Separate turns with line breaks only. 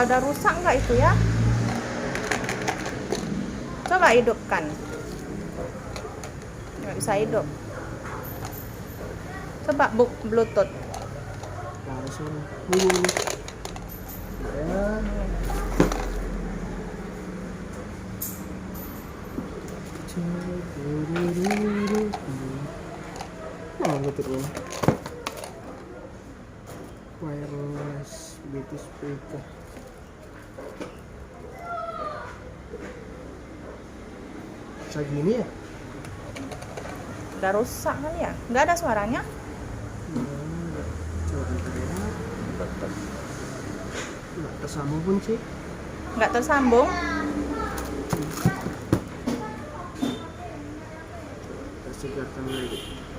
udah rusak nggak itu ya? Coba hidupkan. Nggak bisa hidup. Coba Bluetooth.
Langsung ya. Nah, terus wireless Bluetooth speaker. Kayak gini ya?
Udah rusak kan ya? Nggak ada suaranya?
Coba nggak tersambung pun sih.
Nggak tersambung?
Kasih datang lagi.